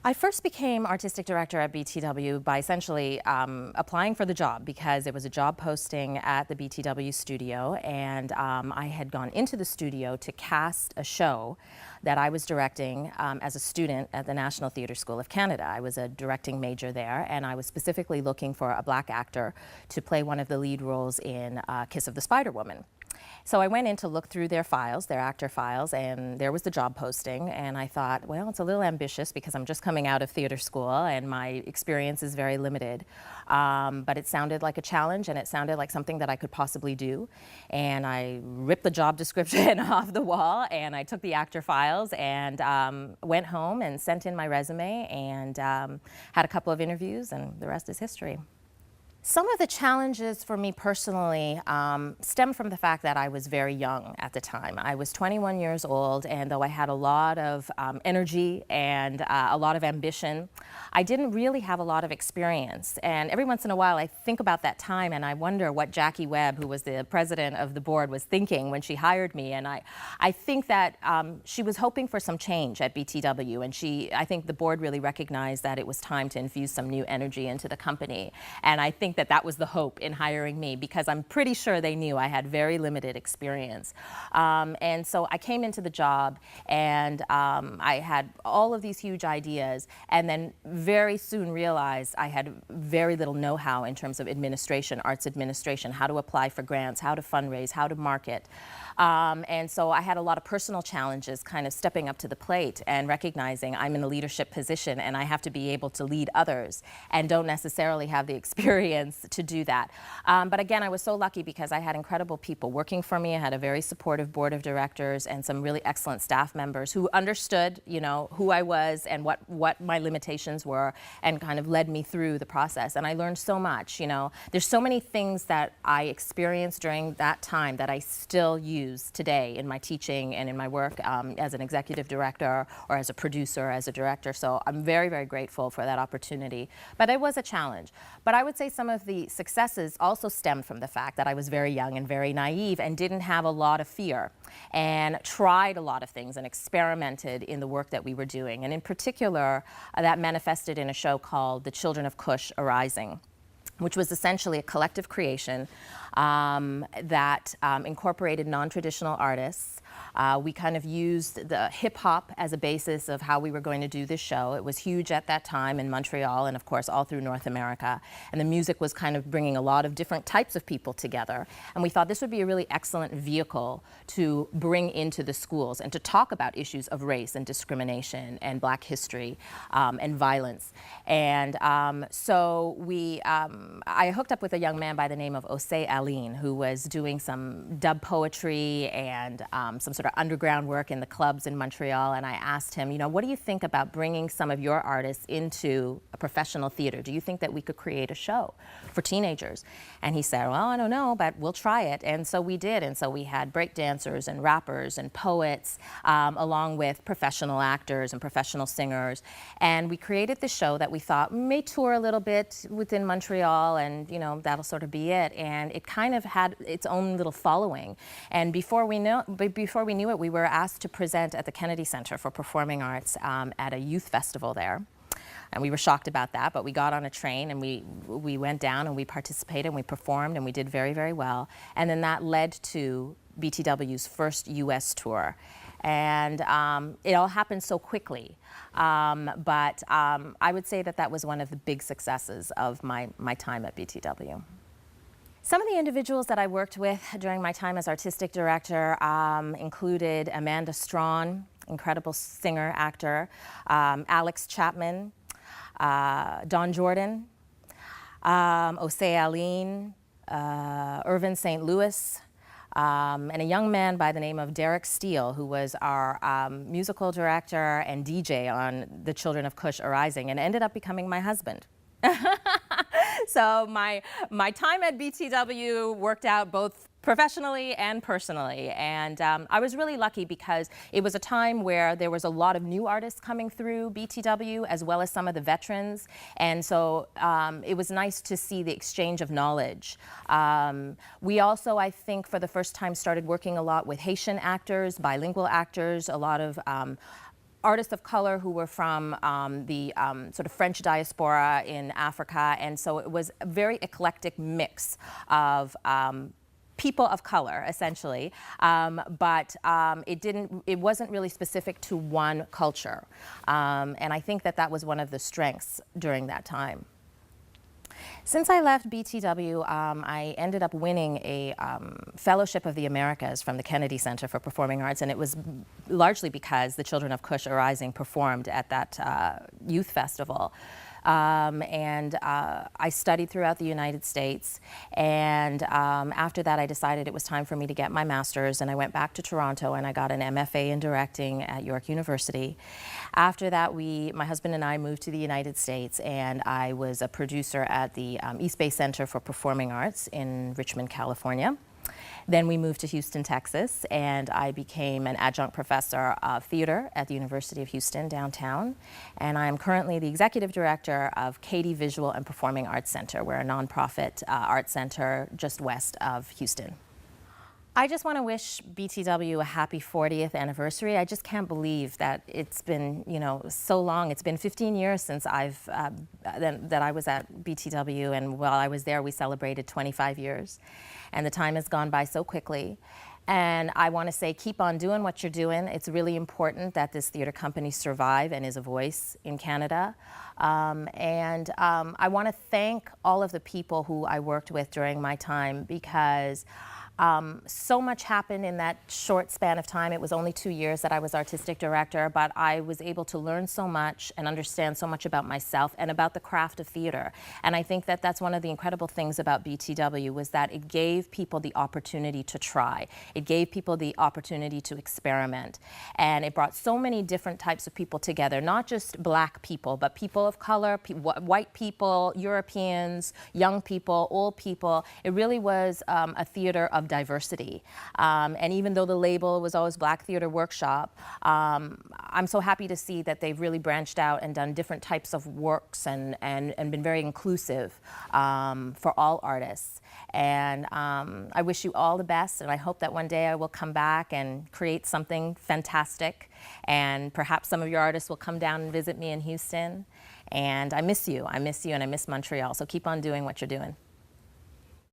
I first became artistic director at BTW by essentially applying for the job because it was a job posting at the BTW studio, and I had gone into the studio to cast a show that I was directing as a student at the National Theatre School of Canada. I was a directing major there, and I was specifically looking for a black actor to play one of the lead roles in Kiss of the Spider Woman. So I went in to look through their files, their actor files, and there was the job posting, and I thought, well, it's a little ambitious because I'm just coming out of theater school and my experience is very limited. But it sounded like a challenge, and it sounded like something that I could possibly do. And I ripped the job description off the wall, and I took the actor files and went home and sent in my resume and had a couple of interviews, and the rest is history. Some of the challenges for me personally stem from the fact that I was very young at the time. I was 21 years old, and though I had a lot of energy and a lot of ambition, I didn't really have a lot of experience. And every once in a while I think about that time and I wonder what Jackie Webb, who was the president of the board, was thinking when she hired me. And I think that she was hoping for some change at BTW, and I think the board really recognized that it was time to infuse some new energy into the company. And I think that was the hope in hiring me, because I'm pretty sure they knew I had very limited experience. And so I came into the job, and I had all of these huge ideas, and then very soon realized I had very little know-how in terms of administration, arts administration, how to apply for grants, how to fundraise, how to market. And so I had a lot of personal challenges kind of stepping up to the plate and recognizing I'm in a leadership position and I have to be able to lead others and don't necessarily have the experience to do that. But again, I was so lucky because I had incredible people working for me. I had a very supportive board of directors and some really excellent staff members who understood, you know, who I was and what my limitations were, and kind of led me through the process. And I learned so much, you know. There's so many things that I experienced during that time that I still use today in my teaching and in my work as an executive director or as a producer, as a director. So I'm very, very grateful for that opportunity. But it was a challenge. But I would say some of the successes also stemmed from the fact that I was very young and very naive and didn't have a lot of fear, and tried a lot of things and experimented in the work that we were doing. And in particular, that manifested in a show called The Children of Kush Arising, which was essentially a collective creation that incorporated non-traditional artists. We kind of used the hip-hop as a basis of how we were going to do this show. It was huge at that time in Montreal and, of course, all through North America. And the music was kind of bringing a lot of different types of people together. And we thought this would be a really excellent vehicle to bring into the schools and to talk about issues of race and discrimination and Black history and violence. And so I hooked up with a young man by the name of Osei Aline, who was doing some dub poetry and some sort of underground work in the clubs in Montreal, and I asked him, you know, what do you think about bringing some of your artists into a professional theater? Do you think that we could create a show for teenagers? And he said, well, I don't know, but we'll try it. And so we did, and so we had break dancers and rappers and poets, along with professional actors and professional singers, and we created this show that we thought may tour a little bit within Montreal, and you know, that'll sort of be it. And it kind of had its own little following. And before we knew it, we were asked to present at the Kennedy Center for Performing Arts at a youth festival there. And we were shocked about that, but we got on a train and we went down and we participated and we performed and we did very, very well. And then that led to BTW's first US tour. And it all happened so quickly. But I would say that was one of the big successes of my time at BTW. Some of the individuals that I worked with during my time as artistic director included Amanda Strawn, incredible singer, actor, Alex Chapman, Don Jordan, Osei Aline, Irvin St. Louis, and a young man by the name of Derek Steele, who was our musical director and DJ on The Children of Kush Arising, and ended up becoming my husband. So my time at BTW worked out both professionally and personally, and I was really lucky because it was a time where there was a lot of new artists coming through BTW as well as some of the veterans, and so it was nice to see the exchange of knowledge. We also, I think, for the first time started working a lot with Haitian actors, bilingual actors, a lot of artists of color who were from the sort of French diaspora in Africa, and so it was a very eclectic mix of people of color, essentially, but it wasn't really specific to one culture, and I think that that was one of the strengths during that time. Since I left BTW, I ended up winning a Fellowship of the Americas from the Kennedy Center for Performing Arts, and it was largely because the Children of Kush Arising performed at that youth festival. I studied throughout the United States, and after that I decided it was time for me to get my master's, and I went back to Toronto and I got an MFA in directing at York University. After that, my husband and I moved to the United States, and I was a producer at the East Bay Center for Performing Arts in Richmond, California. Then we moved to Houston, Texas, and I became an adjunct professor of theater at the University of Houston downtown. And I am currently the executive director of Katy Visual and Performing Arts Center. We're a nonprofit art center just west of Houston. I just want to wish BTW a happy 40th anniversary. I just can't believe that it's been, so long. It's been 15 years since that I was at BTW, and while I was there, we celebrated 25 years. And the time has gone by so quickly. And I want to say, keep on doing what you're doing. It's really important that this theater company survive and is a voice in Canada. I want to thank all of the people who I worked with during my time, because so much happened in that short span of time. It was only 2 years that I was artistic director, but I was able to learn so much and understand so much about myself and about the craft of theater. And I think that that's one of the incredible things about BTW, was that it gave people the opportunity to try. It gave people the opportunity to experiment. And it brought so many different types of people together, not just black people, but people of color, white people, Europeans, young people, old people. It really was a theater of diversity. And even though the label was always Black Theater Workshop, I'm so happy to see that they've really branched out and done different types of works and been very inclusive for all artists. And I wish you all the best, and I hope that one day I will come back and create something fantastic, and perhaps some of your artists will come down and visit me in Houston. And I miss you, and I miss Montreal, so keep on doing what you're doing.